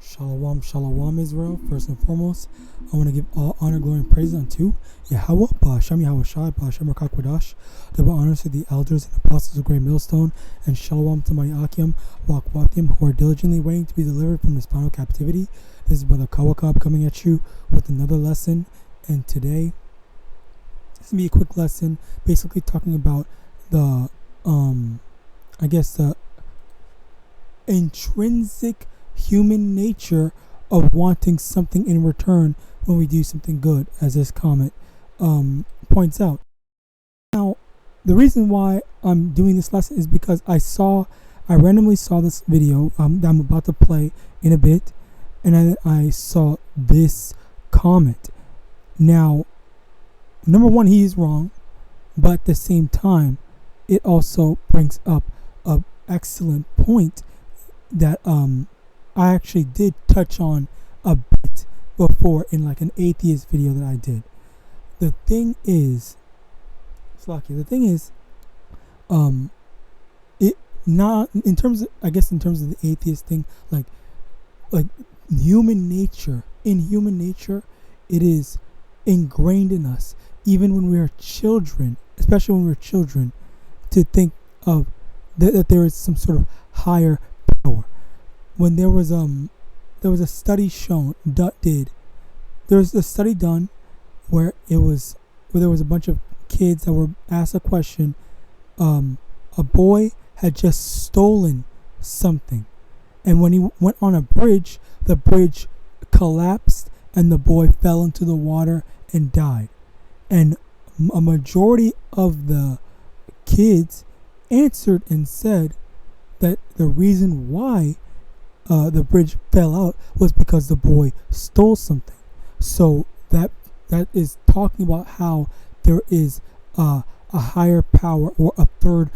Shalom, shalom, Israel. First and foremost, I want to give all honor, glory, and praise unto YAHAWAH, YAHAWASHI, wcguerkiejejkhkvukefhiuvgyjgukerihu. Double honors to the elders and apostles of Great Millstone, and shalom to my YAHAWAH who are diligently waiting to be delivered from this final captivity. This is Brother Kawakab coming at you with another lesson, and today this will be a quick lesson, basically talking about the, the intrinsic human nature of wanting something in return when we do something good, as this comment points out. Now, the reason why I'm doing this lesson is because I randomly saw this video that I'm about to play in a bit, and I saw this comment. Now, number one, he is wrong, but at the same time, it also brings up an excellent point that I actually did touch on a bit before in like an atheist video that I did. The thing is, it not in terms of, in terms of the atheist thing, like human nature. In human nature, it is ingrained in us, even when we are children, especially when we're children, to think of that there is some sort of higher power. When there was a study there was a study done where there was a bunch of kids that were asked a question. A boy had just stolen something, and when he went on a bridge, the bridge collapsed and the boy fell into the water and died. And a majority of the kids answered and said that the reason why the bridge fell out was because the boy stole something. So that is talking about how there is a higher power or a third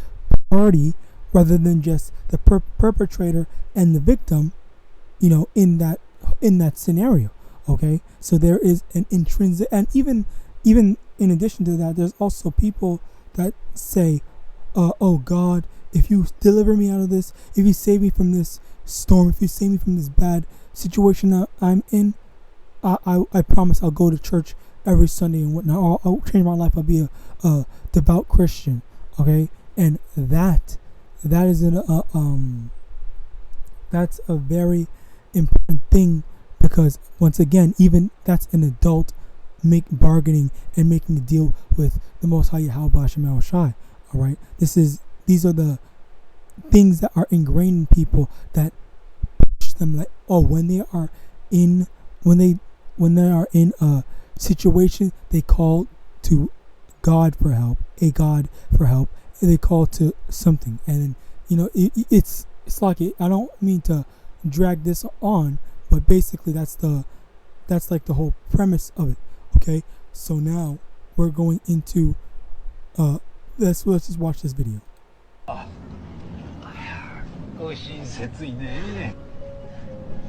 party rather than just the perpetrator and the victim, in that scenario. Okay, so there is an intrinsic, and even in addition to that, there's also people that say, oh God, if you deliver me out of this, if you save me from this storm, if you save me from this bad situation that I'm in, I promise I'll go to church every Sunday and whatnot. I'll change my life. I'll be a devout Christian. Okay, and that is that's a very important thing, because once again, even that's an adult bargaining and making a deal with the Most High Yahweh Shai. All right, these are the things that are ingrained in people that push them, like, when they are in a situation, they call to God for help, and they call to something. And it's like, I don't mean to drag this on, but basically that's like the whole premise of it. Okay, so now we're going into let's just watch this video. ご親切いね。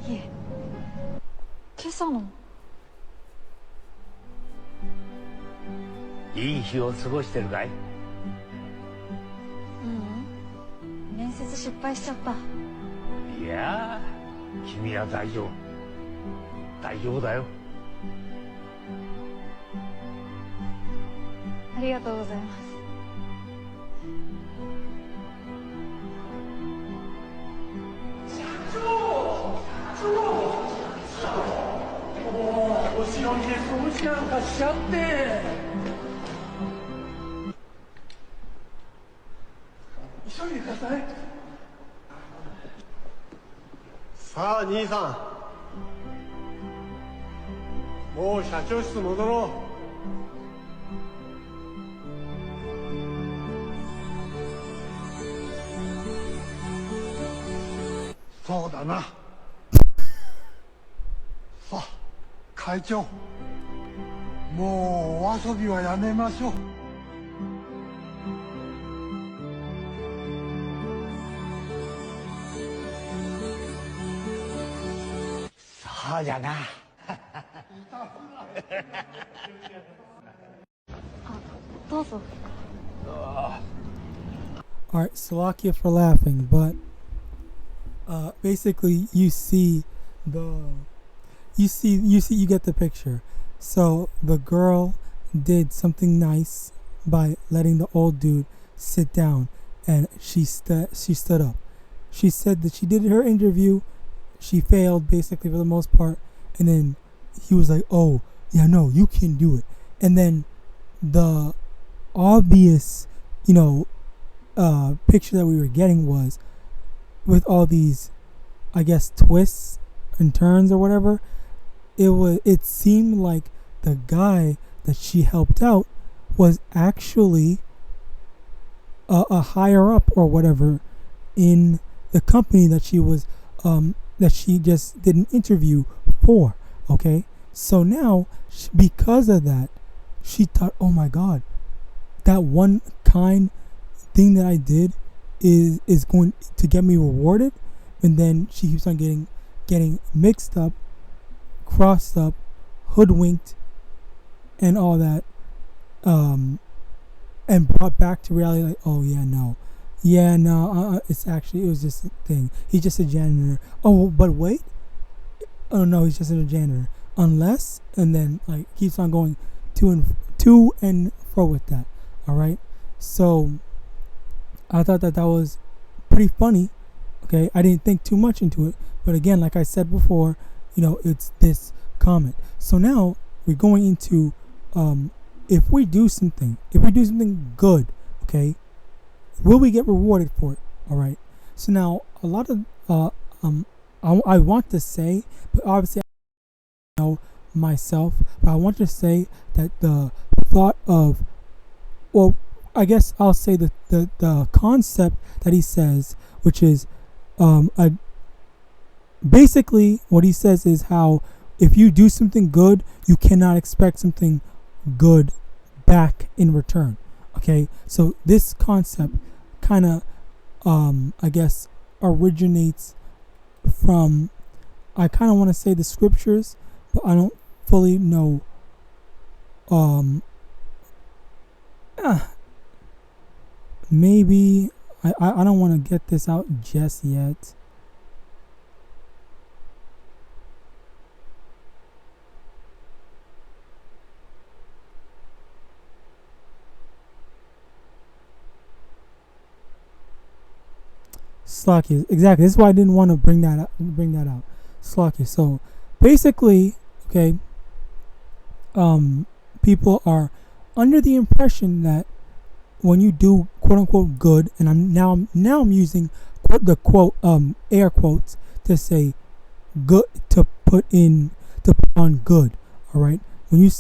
いえ、今朝のいい日を過ごしてるかい？面接失敗しちゃった。いや、君は大丈夫だよ。ありがとうございます。お城に掃除なんかしちゃって。急いでください。さあ兄さん、もう社長室戻ろう。そうだな。さあ会長、もうお遊びはやめましょう。そうじゃな。どうぞ。Alright, Salakia for laughing, but basically you see You get the picture. So the girl did something nice by letting the old dude sit down, and she stood up. She said that she did her interview. She failed basically for the most part, and then he was like, "Oh, yeah, no, you can do it." And then the obvious, picture that we were getting was with all these, I guess, twists and turns or whatever. It seemed like the guy that she helped out was actually a higher up or whatever in the company that she was that she just did an interview for. Okay, so now because of that, she thought, oh my God, that one kind thing that I did is going to get me rewarded. And then she keeps on getting mixed up, crossed up, hoodwinked, and all that, and brought back to reality. Like, oh yeah, no, it was just a thing. He's just a janitor. Oh, but wait, oh no, he's just a janitor. Unless, and then like keeps on going to and fro with that. All right, so I thought that was pretty funny. Okay, I didn't think too much into it, but again, like I said before, it's this comment. So now we're going into if we do something good, okay, will we get rewarded for it? All right. So now a lot of I want to say, but obviously I know myself, but I want to say that the thought of, well, I guess I'll say the concept that he says, which is basically what he says is how if you do something good, you cannot expect something good back in return. Okay, so this concept kind of I guess originates from, I kind of want to say the scriptures, but I don't fully know maybe I don't want to get this out just yet. Slakia, exactly. This is why I didn't want to bring that out. Slakia. So basically, okay, people are under the impression that when you do quote unquote good, and I'm using the quote air quotes to say good, to put on good. All right, when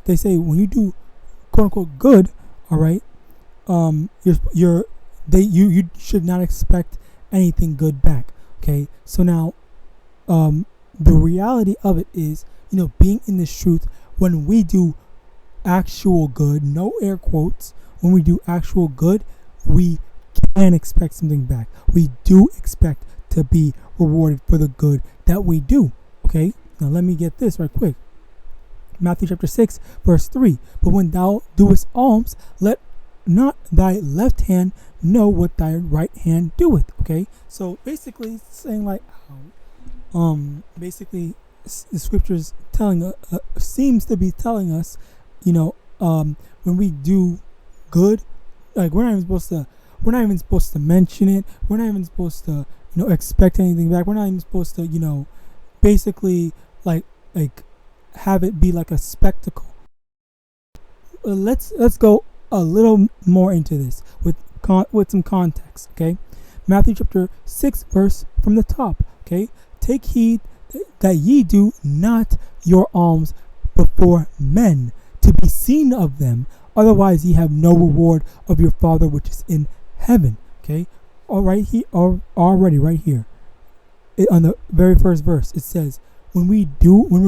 they say when you do quote unquote good, all right, you should not expect anything good back. Okay, so now the reality of it is, being in this truth, when we do actual good, no air quotes, when we do actual good, we can expect something back. We do expect to be rewarded for the good that we do. Okay, now let me get this right quick. Matthew chapter 6 verse 3. But when thou doest alms, let not thy left hand know what thy right hand doeth. Okay, so basically it's saying like basically the scriptures telling seems to be telling us, when we do good, like we're not even supposed to mention it. We're not even supposed to expect anything back. We're not even supposed to basically like have it be like a spectacle. Let's go a little more into this with some context. Okay, Matthew chapter 6 verse from the top. Okay, take heed that ye do not your alms before men to be seen of them, otherwise ye have no reward of your Father which is in heaven. Okay, already right here on the very first verse it says when we're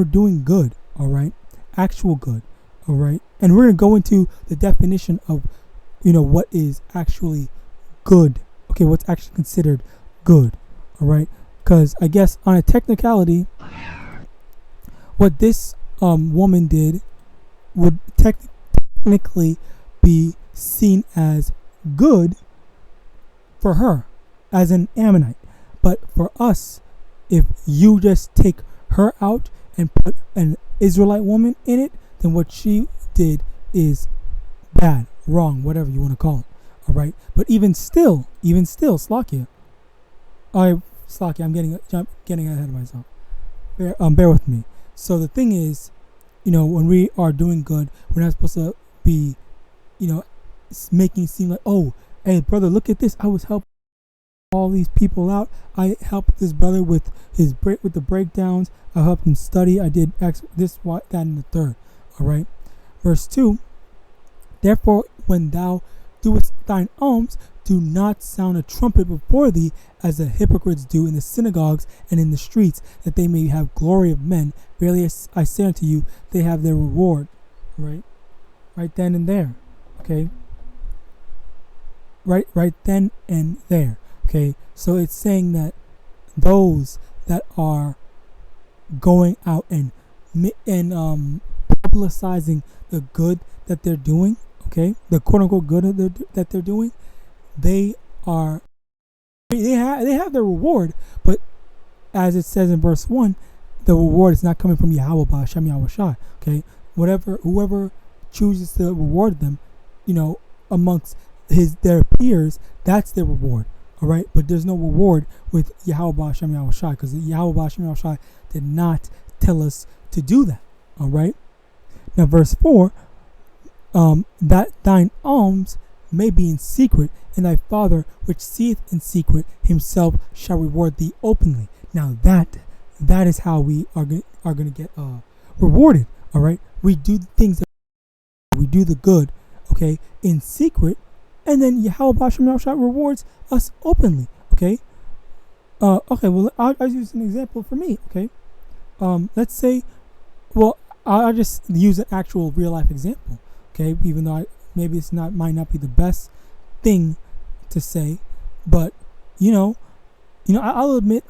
doing good, all right, actual good, all right, and we're going to go into the definition of what is actually good. Okay, what's actually considered good, all right, because I guess on a technicality, what this woman did would technically be seen as good for her as an Ammonite, but for us, if you just take her out and put an Israelite woman in it, then what she did is bad, wrong, whatever you want to call it. All right. But even still, Slakia. Slakia, I'm getting ahead of myself. Bear with me. So the thing is, when we are doing good, we're not supposed to be, making it seem like, oh, hey, brother, look at this. I was helping all these people out. I helped this brother with the breakdowns. I helped him study. I did X, this, what, that, and the third. All right. Verse 2. Therefore, when thou doest thine alms, do not sound a trumpet before thee, as the hypocrites do in the synagogues and in the streets, that they may have glory of men. Verily I say unto you, they have their reward. Right then and there. Okay. Right then and there. Okay. So it's saying that those that are going out and publicizing the good that they're doing, okay, the quote unquote good that they're doing, they have their reward, but as it says in verse 1, the reward is not coming from Yahawadah, SHAMAIWAN. Okay, whoever chooses to reward them, amongst their peers, that's their reward. All right, but there's no reward with Yahawadah SHAMAIWAN, because Yahawadah SHAMAIWAN did not tell us to do that. All right. Now, verse 4, that thine alms may be in secret, and thy Father which seeth in secret himself shall reward thee openly. Now that is how we are going to get rewarded. All right, we do things, we do the good, okay, in secret, and then Yahawadah SHAMAIWAN rewards us openly. Okay. Okay. Well, I'll use an example for me. Okay. Let's say, well, I'll just use an actual real life example. Okay, even though maybe it's might not be the best thing to say, but I'll admit,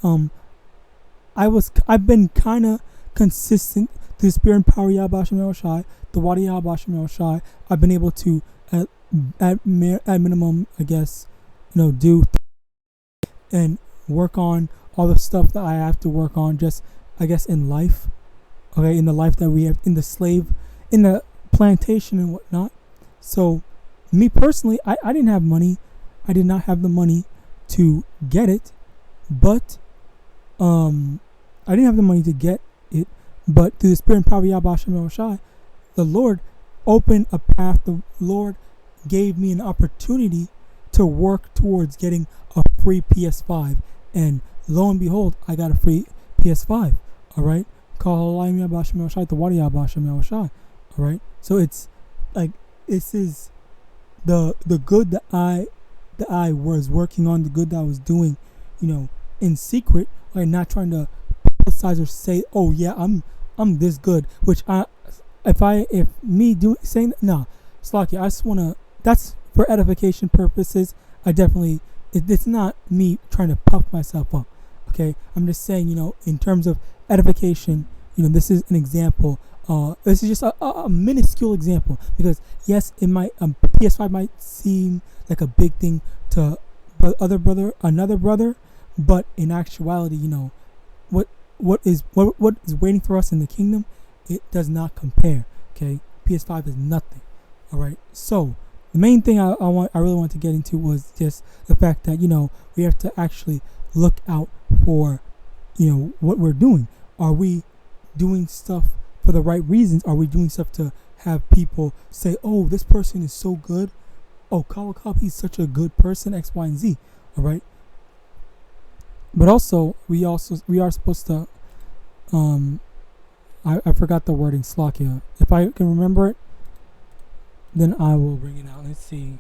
I've been kind of consistent through the spirit and power of Yahweh SHAMAIWAN, the water Yahweh SHAMAIWAN. I've been able to at minimum, I guess, do and work on all the stuff that I have to work on, just I guess in life. Okay, in the life that we have, in the plantation and whatnot. So me personally, I didn't have money. I did not have the money to get it, but through the spirit and power of Yahweh SHAMAIWAN, the Lord opened a path. The Lord gave me an opportunity to work towards getting a free PS5, and lo and behold, I got a free PS5. All right. The water Yahweh SHAMAIWAN. All right. So it's like, this is the good that I was working on, the good that I was doing, in secret, like not trying to publicize or say, oh yeah, I'm this good, which saying that, nah, Slacky, I just wanna, that's for edification purposes. It's not me trying to puff myself up. Okay, I'm just saying, in terms of edification, this is an example. This is just a minuscule example, because yes, it might PS5 might seem like a big thing to another brother, but in actuality, what is waiting for us in the kingdom, it does not compare. Okay, PS5 is nothing. All right, so the main thing I really want to get into was just the fact that we have to actually look out for what we're doing. Are we doing stuff for the right reasons? Are we doing stuff to have people say, oh, this person is so good, oh, Kawakapi is such a good person, X, Y, and Z. All right, but also we are supposed to I forgot the wording, Slakia. If I can remember it, then I will bring it out. Let's see.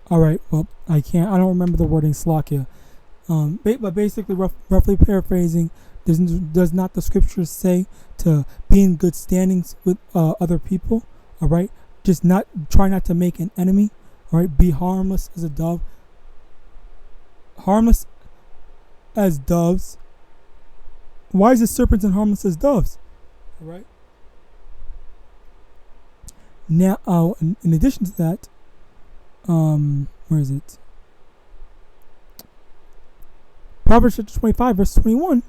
Alright, well, I don't remember the wording, Slakia. But basically, roughly paraphrasing, does not the scriptures say to be in good standings with other people? All right, just try not to make an enemy. All right, be harmless as a dove. Harmless as doves. Why is the serpents and harmless as doves? All right. Now, in addition to that, where is it? Proverbs 25, verse 21.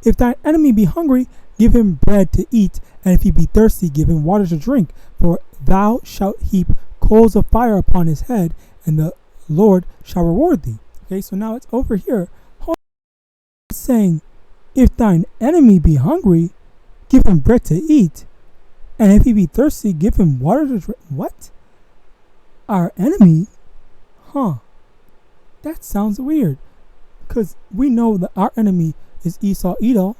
If thine enemy be hungry, give him bread to eat, and if he be thirsty, give him water to drink. For thou shalt heap coals of fire upon his head, and the Lord shall reward thee. Okay, so now it's over here. It's saying, if thine enemy be hungry, give him bread to eat, and if he be thirsty, give him water to drink. What? Our enemy? Huh. That sounds weird. Because we know that our enemy is Esau Edom.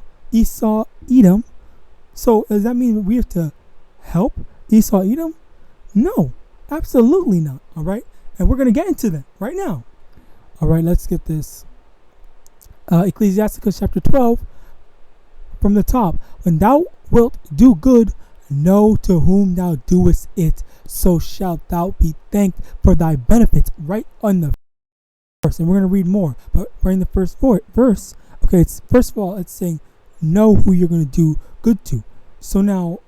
So does that mean we have to help Esau Edom? No, absolutely not. All right. And we're going to get into that right now. All right, let's get this. Ecclesiasticus chapter 12 from the top. When thou wilt do good, know to whom thou doest it, so shalt thou be thanked for thy benefits. Right on the verse, and we're going to read more, but right in the first verse, okay, it's first of all, it's saying know who you're going to do good to. So now,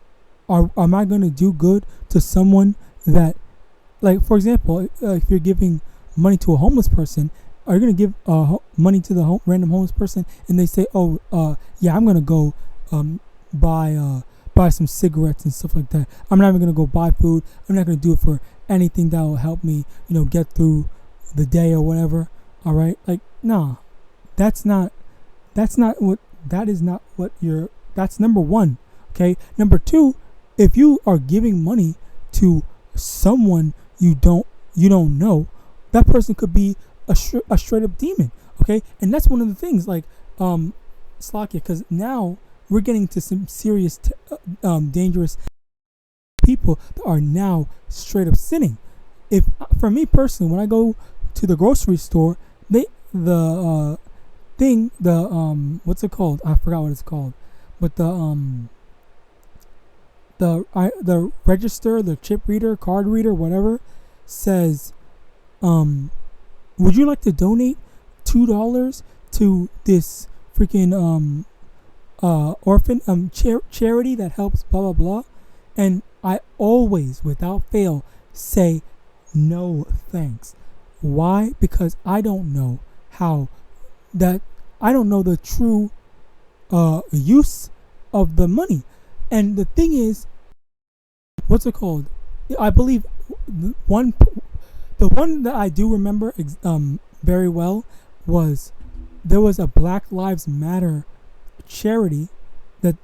am I going to do good to someone that, like, for example, if you're giving money to a homeless person, are you going to give money to the random homeless person, and they say, oh, yeah, I'm going to go buy some cigarettes and stuff like that. I'm not even going to go buy food. I'm not going to do it for anything that will help me, get through the day or whatever. All right, like, nah, that's not what that's number one. Okay, number two, if you are giving money to someone you don't know, that person could be a straight up demon. Okay, and that's one of the things, like, Slakia, because now we're getting to some serious dangerous people that are now straight up sinning. If for me personally, when I go to the grocery store, what's it called? I forgot what it's called, but the register, the chip reader, card reader, whatever, says, would you like to donate $2 to this freaking orphan charity that helps blah blah blah? And I always, without fail, say no thanks. Why? Because I don't know I don't know the true use of the money. And the thing is, what's it called? I believe the one that I do remember very well was there was a Black Lives Matter charity that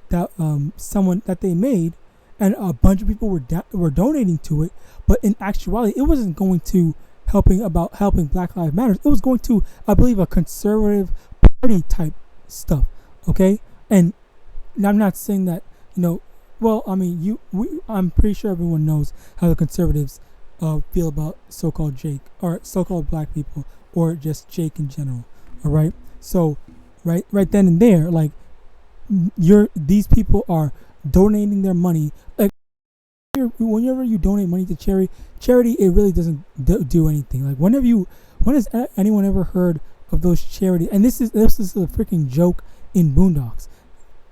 someone that they made, and a bunch of people were donating to it, but in actuality it wasn't going to helping Black Lives Matter. It was going to, I believe, a conservative party type stuff. Okay, and I'm not saying that, well, I mean, I'm pretty sure everyone knows how the conservatives feel about so-called black people, or just Jake in general. All right, so right then and there, like, these people are donating their money. Like, whenever you donate money to charity, it really doesn't do anything. Like, when has anyone ever heard of those charities? And this is a freaking joke in Boondocks.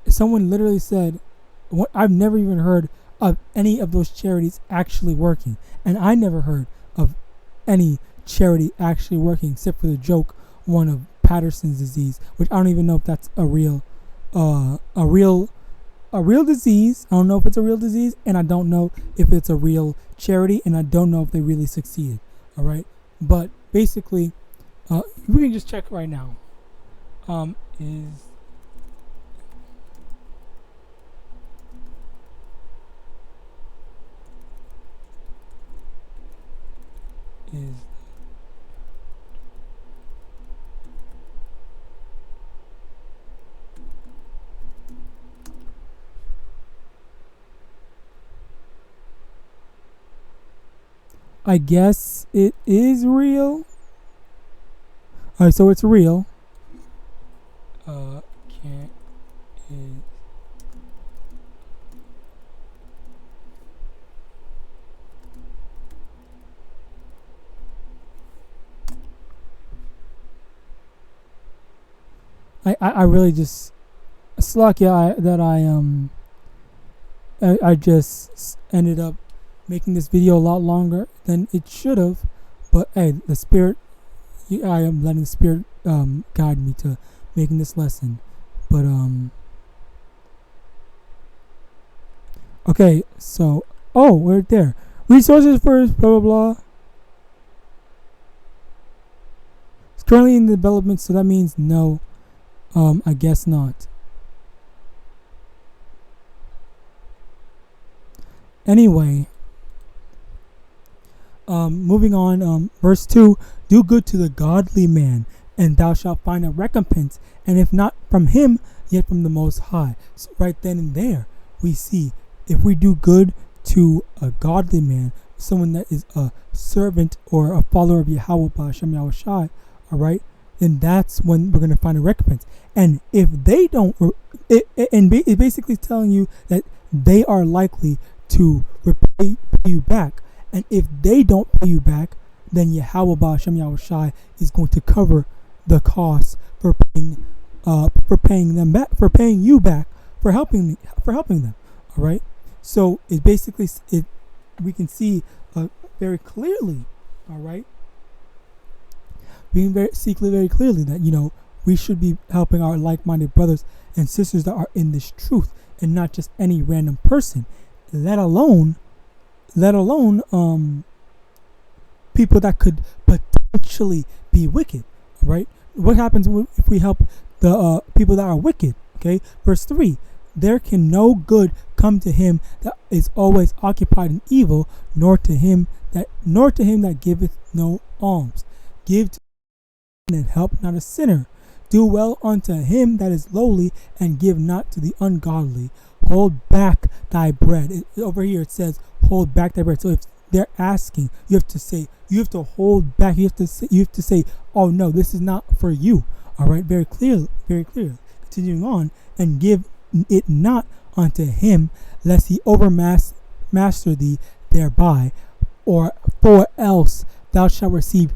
Someone literally said, I've never even heard of any of those charities actually working, and I never heard of any charity actually working except for the joke one of Patterson's disease, which I don't even know if that's a real disease. I don't know if it's a real disease, and I don't know if it's a real charity, and I don't know if they really succeeded. All right, but basically, we can just check right now. I guess it is real. Alright, so it's real. can't is I really just I just ended up making this video a lot longer than it should have, but hey, the spirit, I am letting the spirit guide me to making this lesson. But okay, so we're there. Resources first, blah blah blah. It's currently in development, so that means no. I guess not. Anyway, moving on, verse 2, do good to the godly man, and thou shalt find a recompense, and if not from him, yet from the Most High. So right then and there, we see, if we do good to a godly man, someone that is a servant or a follower of YAHAWASHI, alright, then that's when we're going to find a recompense. And if they don't, it's basically telling you that they are likely to pay you back. And if they don't pay you back, then YAHAWASHI is going to cover the cost for paying them back, for paying you back, for helping them. All right. So it basically we can see very clearly. All right. We can see very clearly that we should be helping our like-minded brothers and sisters that are in this truth, and not just any random person. Let alone people that could potentially be wicked. Right? What happens if we help the people that are wicked? Okay, verse 3: there can no good come to him that is always occupied in evil, nor to him that giveth no alms. Give to and help not a sinner. Do well unto him that is lowly, and give not to the ungodly. Hold back thy bread. Over here it says, hold back thy bread. So if they're asking, you have to hold back. You have to say, oh no, this is not for you. All right, very clear. Continuing on, and give it not unto him, lest he overmaster thee thereby, or for else thou shalt receive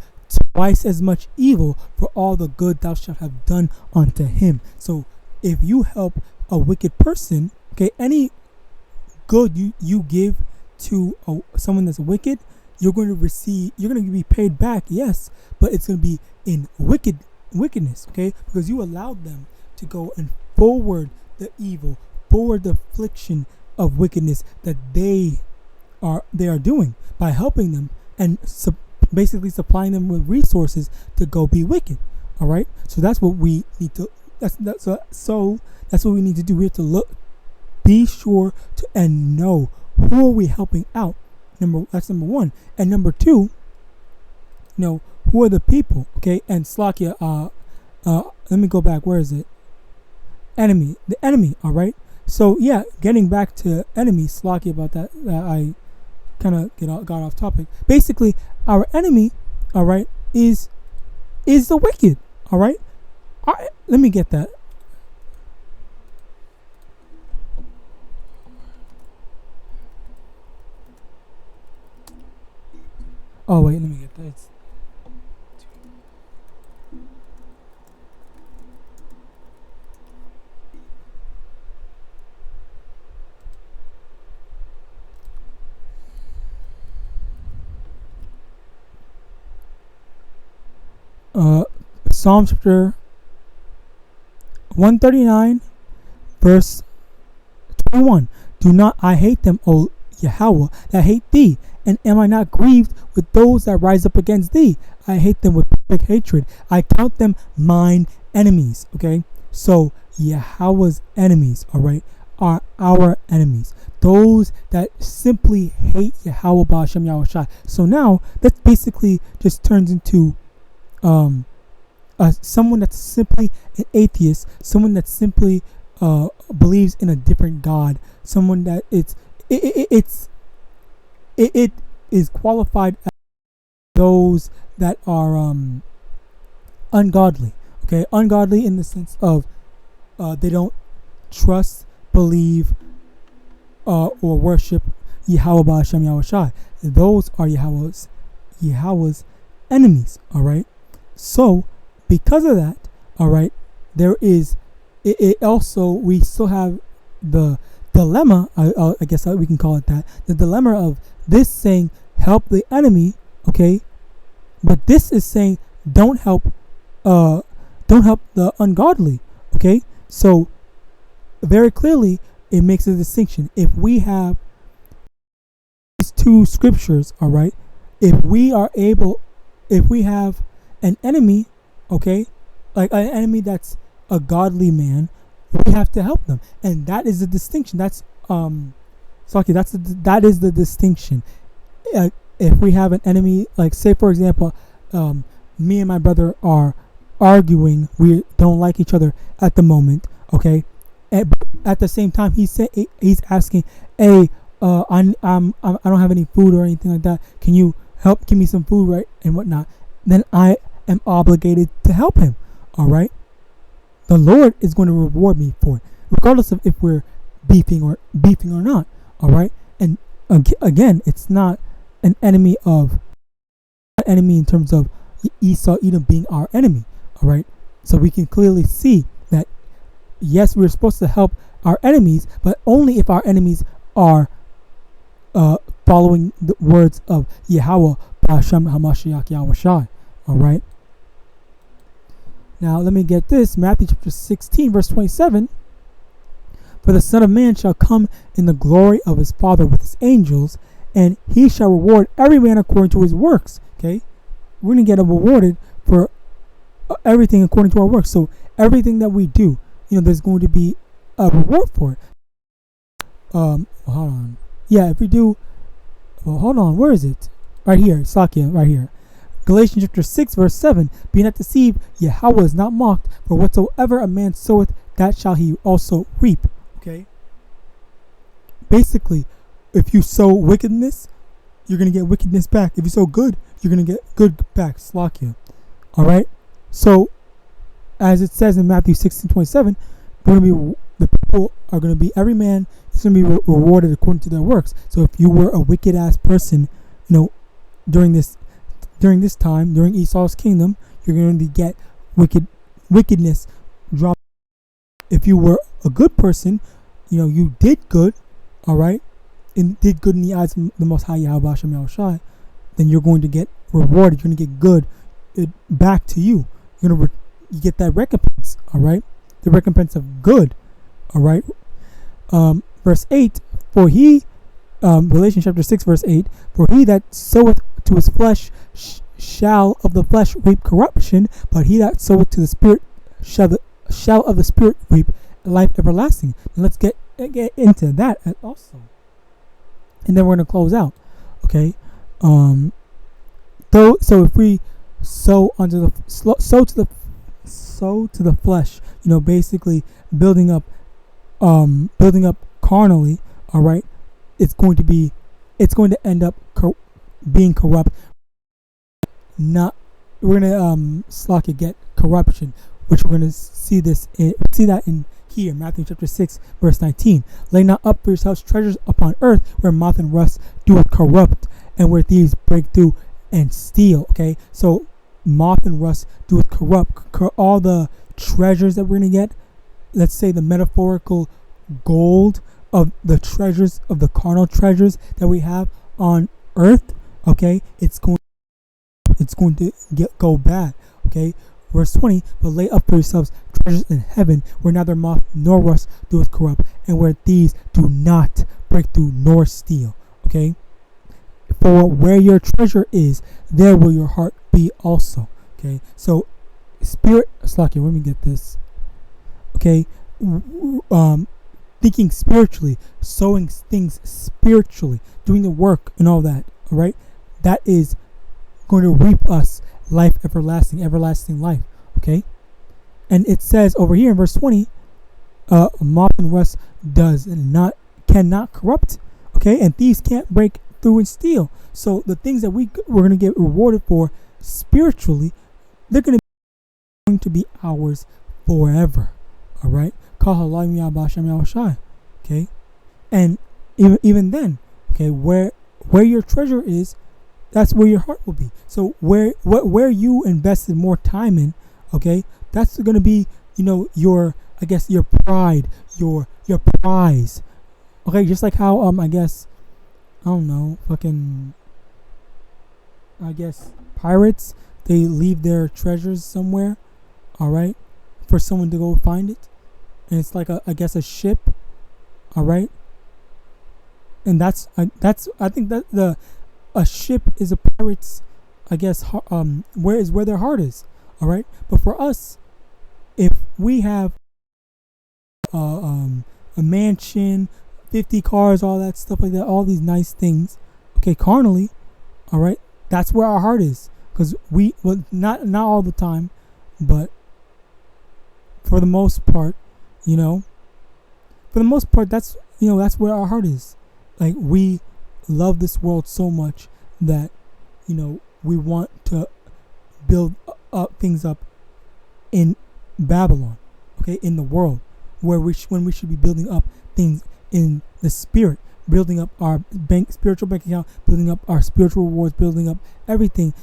twice as much evil for all the good thou shalt have done unto him. So if you help a wicked person, okay, any good you give to someone that's wicked, you're going to be paid back, yes, but it's going to be in wickedness, okay, because you allowed them to go and forward the evil, forward the affliction of wickedness that they are doing by helping them and basically supplying them with resources to go be wicked. All right, so that's what we need to. That's what we need to do. We have to be sure to and know who are we helping out. That's number one, and number two, who are the people? Okay, and Slakia. Let me go back. Where is it? Enemy. The enemy. All right. So yeah, getting back to enemy. Slakia about that. I kind of got off topic. Basically, our enemy, all right, is the wicked. All right. Let me get that. Oh wait, let me get that. It's Psalm chapter 139, verse 21. Do not I hate them, O Yahweh, that hate thee? And am I not grieved with those that rise up against thee? I hate them with perfect hatred. I count them mine enemies. Okay, so Yahweh's enemies, all right, are our enemies. Those that simply hate Yahweh Ba'ashem Yahawashi. So now that basically just turns into someone that's simply an atheist, someone that simply believes in a different God, someone that it is qualified as those that are ungodly. Okay, ungodly in the sense of they don't trust, believe, or worship YAHAWAH Hashem YAHAWASHI. Those are Yahweh's enemies. All right. So because of that, all right, there is it also, we still have the dilemma. I guess we can call it that. The dilemma of this saying help the enemy, okay, but this is saying don't help the ungodly, okay. So very clearly it makes a distinction. If we have these two scriptures, all right, if we have an enemy, okay, like an enemy that's a godly man, we have to help them, and that is the distinction. That is the distinction. If we have an enemy, like say for example, me and my brother are arguing, we don't like each other at the moment, okay, but at the same time he's asking, hey, I don't have any food or anything like that, can you help give me some food, right, and whatnot, then I am obligated to help him. All right, the Lord is going to reward me for it, regardless of if we're beefing or not. All right, and again, it's not an enemy in terms of Esau, Edom being our enemy. All right, so we can clearly see that yes, we're supposed to help our enemies, but only if our enemies are following the words of Yahweh, Hashem, Hamashiach, Yahawashi. All right. Now let me get this. Matthew chapter 16, verse 27. For the Son of Man shall come in the glory of his Father with his angels, and he shall reward every man according to his works. Okay, we're going to get rewarded for everything according to our works. So everything that we do, there's going to be a reward for it. Hold on. Yeah, if we do, hold on. Where is it? Right here, Sakya, right here. Galatians chapter 6, verse 7. Be not deceived, Yahweh is not mocked, for whatsoever a man soweth, that shall he also reap. Okay? Basically, if you sow wickedness, you're going to get wickedness back. If you sow good, you're going to get good back. Slakia. Alright? So, as it says in Matthew 16:27, the people are going to be, every man is going to be rewarded according to their works. So if you were a wicked ass person, during this time, during Esau's kingdom, you're going to get wickedness dropped. If you were a good person, you did good, all right, and did good in the eyes of the Most High Yahweh Hashem Yahawashi, then you're going to get rewarded. You're going to get good back to you. You get that recompense, all right, the recompense of good, all right. Verse 8, for he, Galatians chapter 6, verse 8, for he that soweth to his flesh shall of the flesh reap corruption, but he that soweth to the Spirit shall of the Spirit reap life everlasting. And let's get into that also, and then we're going to close out. Okay, so if we sow to the flesh, basically building up carnally, all right, it's going to end up being corrupt. We're gonna get corruption, which we're gonna see that in here, Matthew chapter 6, verse 19. Lay not up for yourselves treasures upon earth, where moth and rust doeth corrupt, and where thieves break through and steal. Okay, so moth and rust doeth corrupt. All the treasures that we're gonna get, let's say the metaphorical gold of the treasures, of the carnal treasures that we have on earth, okay, it's going to go bad. Okay, verse 20, but lay up for yourselves treasures in heaven, where neither moth nor rust doeth corrupt, and where thieves do not break through nor steal. Okay, for where your treasure is, there will your heart be also. Okay, so spirit, let me get this. Okay, thinking spiritually, sowing things spiritually, doing the work and all that, all right, that is going to reap us life everlasting life. Okay, and it says over here in verse 20, moth and rust cannot corrupt, okay, and thieves can't break through and steal. So the things that we're going to get rewarded for spiritually, they're going to be ours forever. All right, Okay, and even then, okay, where your treasure is, that's where your heart will be. So where you invested more time in, okay, that's going to be, your, I guess, your pride, your prize. Okay, just like how I guess, I don't know, fucking, I guess pirates, they leave their treasures somewhere, all right, for someone to go find it, and it's like I guess a ship, all right, and I think that a ship is a pirate's, I guess, where their heart is, all right. But for us, if we have a mansion, 50 cars, all that stuff like that, all these nice things, okay, carnally, all right, that's where our heart is, because not all the time, but for the most part, that's that's where our heart is. Like, we love this world so much that we want to build things up in Babylon, okay, in the world, when we should be building up things in the spirit, building up our spiritual bank account, building up our spiritual rewards, building up everything,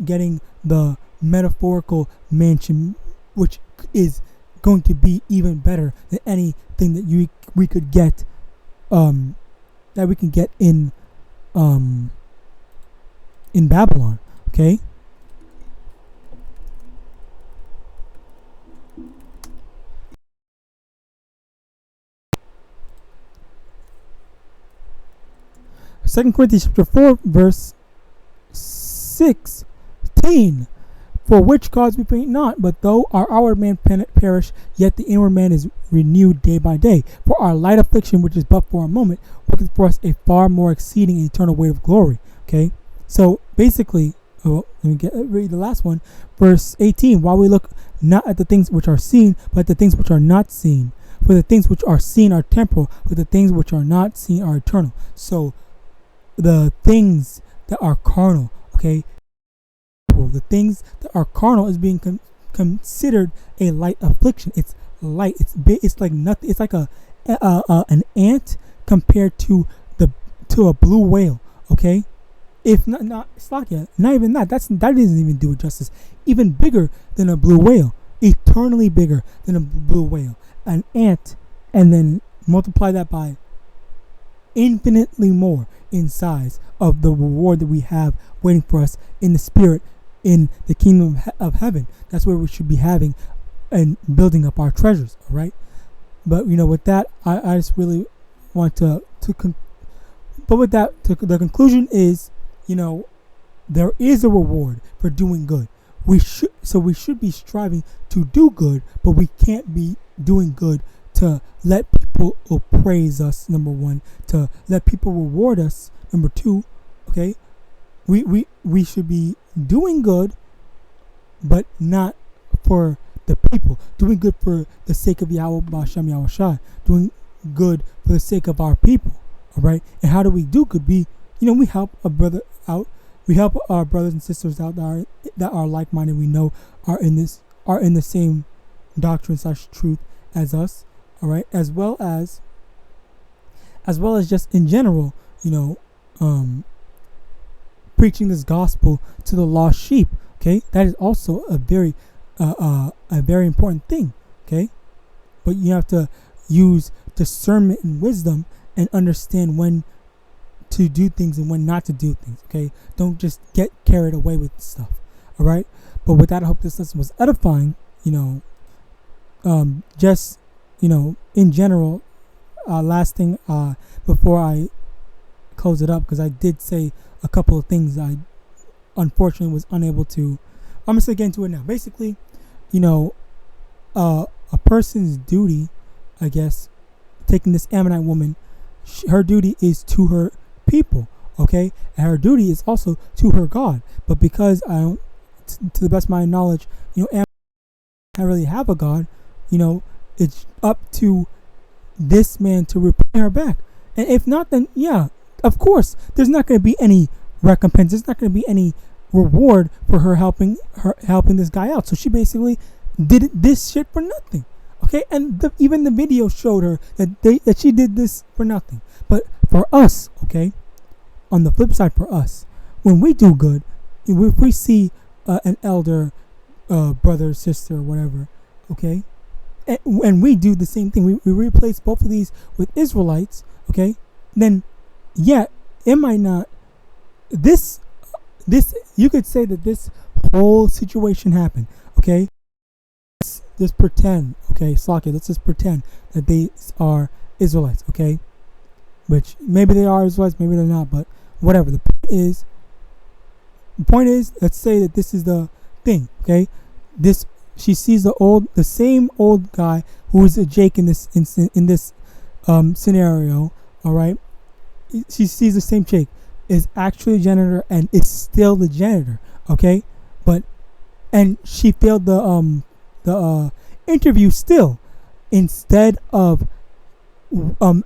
getting the metaphorical mansion, which is going to be even better than anything that we could get, that we can get in Babylon, okay? Second Corinthians chapter 4, verse 16. For which cause we faint not, but though our outward man perish, yet the inward man is renewed day by day. For our light affliction, which is but for a moment, worketh for us a far more exceeding and eternal weight of glory. Okay, so basically, let me read the last one, verse 18. While we look not at the things which are seen, but at the things which are not seen. For the things which are seen are temporal, but the things which are not seen are eternal. So the things that are carnal, okay, the things that are carnal is being considered a light affliction. It's light. It's like nothing. It's like an ant compared to a blue whale. Okay, if not Slakia, not even that. That doesn't even do it justice. Even bigger than a blue whale, eternally bigger than a blue whale. An ant, and then multiply that by infinitely more in size of the reward that we have waiting for us in the spirit, in the kingdom of heaven. That's where we should be having and building up our treasures, all right? But with that, I just really want the conclusion is, there is a reward for doing good. We should be striving to do good, but we can't be doing good to let people praise us, number one, to let people reward us, number two, okay? We should be doing good, but not for the people. Doing good for the sake of YAHAWASHI, doing good for the sake of our people, all right? And how do we do good? We help a brother out. We help our brothers and sisters out that are like-minded. We know are in the same doctrine / truth as us, all right? As well as just in general, preaching this gospel to the lost sheep. Okay, that is also a very important thing. Okay, but you have to use discernment and wisdom and understand when to do things and when not to do things. Okay, don't just get carried away with stuff. All right, but with that, I hope this lesson was edifying. Just in general. Last thing before I close it up, because I did say a couple of things I unfortunately was unable to. I'm just gonna get into it now. Basically, a person's duty, I guess, taking this Ammonite woman, her duty is to her people, okay, and her duty is also to her God. But because I don't, to the best of my knowledge, Ammonite don't really have a God, it's up to this man to repay her back. And if not, then yeah, of course, there's not going to be any recompense. There's not going to be any reward for her helping this guy out. So she basically did this shit for nothing. Okay, and even the video showed her that she did this for nothing. But for us, okay, on the flip side, for us, when we do good, if we see an elder, brother, sister, whatever, okay, and we do the same thing, we replace both of these with Israelites, okay, then yeah, it might not. This you could say that this whole situation happened, okay. Just pretend, okay, Slaki, let's just pretend that they are Israelites, okay? Which maybe they are Israelites, maybe they're not, but whatever. The point is, let's say that this is the thing, okay? She sees the same old guy who is a Jake in this scenario, all right? She sees the same Jake is actually a janitor and is still the janitor, okay? And she failed the interview still, instead of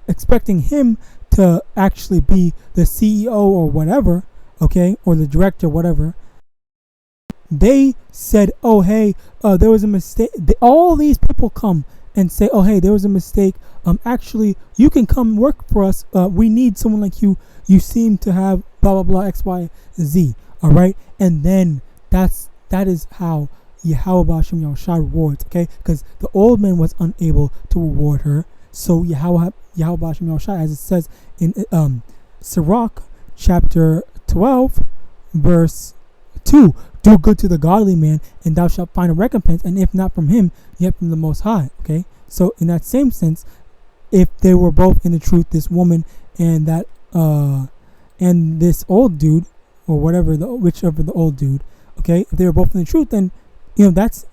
expecting him to actually be the CEO or whatever, okay, or the director, whatever. They said, oh hey, there was a mistake. All these people come and say, oh hey, there was a mistake. Actually, you can come work for us. We need someone like you. You seem to have blah blah blah X Y Z. All right, and then that is how YAHAWASHI rewards, okay? Because the old man was unable to reward her. So YAHAWASHI, as it says in Sirach chapter 12, verse 2, do good to the godly man, and thou shalt find a recompense, and if not from him, yet from the Most High, okay? So in that same sense, if they were both in the truth, this woman and that and this old dude, or whichever the old dude, okay, if they were both in the truth, then that's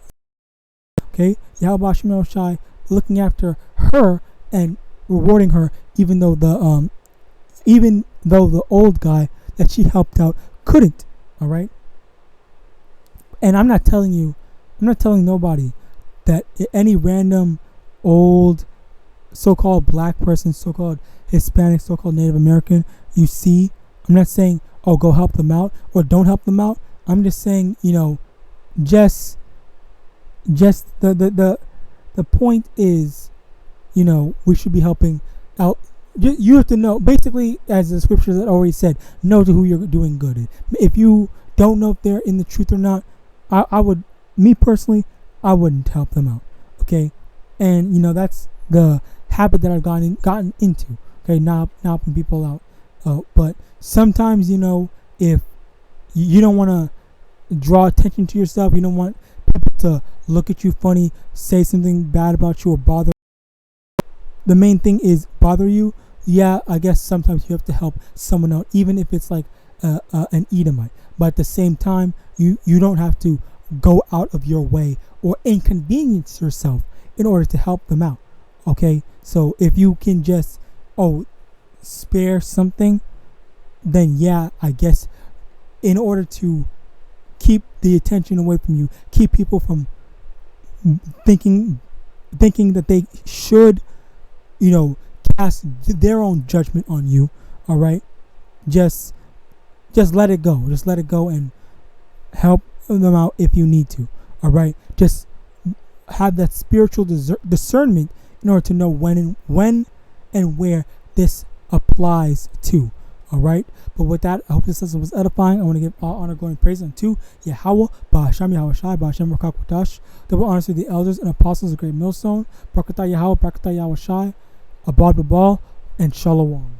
okay. YAHAWASHI looking after her and rewarding her, even though the old guy that she helped out couldn't. All right. And I'm not telling nobody that any random old so-called black person, so-called Hispanic, so-called Native American you see. I'm not saying, oh, go help them out or don't help them out. I'm just saying, just the point is, we should be helping out. You have to know, basically, as the scriptures that already said, know to who you're doing good in. If you don't know if they're in the truth or not, I would, me personally, I wouldn't help them out. Okay, and that's the habit that I've gotten into. Okay, not helping people out. But sometimes, if you don't want to draw attention to yourself, you don't want people to look at you funny, say something bad about you, or bother. The main thing is bother you. Yeah, I guess sometimes you have to help someone out, even if it's like an Edomite. But at the same time, you don't have to go out of your way or inconvenience yourself in order to help them out. Okay, so if you can just spare something, then yeah, I guess in order to keep the attention away from you, keep people from thinking that they should, cast their own judgment on you. All right, just let it go. Just let it go and help them out if you need to. All right, just have that spiritual discernment in order to know when and where this applies to. All right, but with that, I hope this lesson was edifying. I want to give all honor, glory, and praise unto Yahawah, Ba'asham Yahawashi, Ba'asham Rakakwatash. Double honors to the elders and apostles of the great millstone. Brakatah Yahawah, Brakatah Yahawashi, Abad Babal, and Shalom.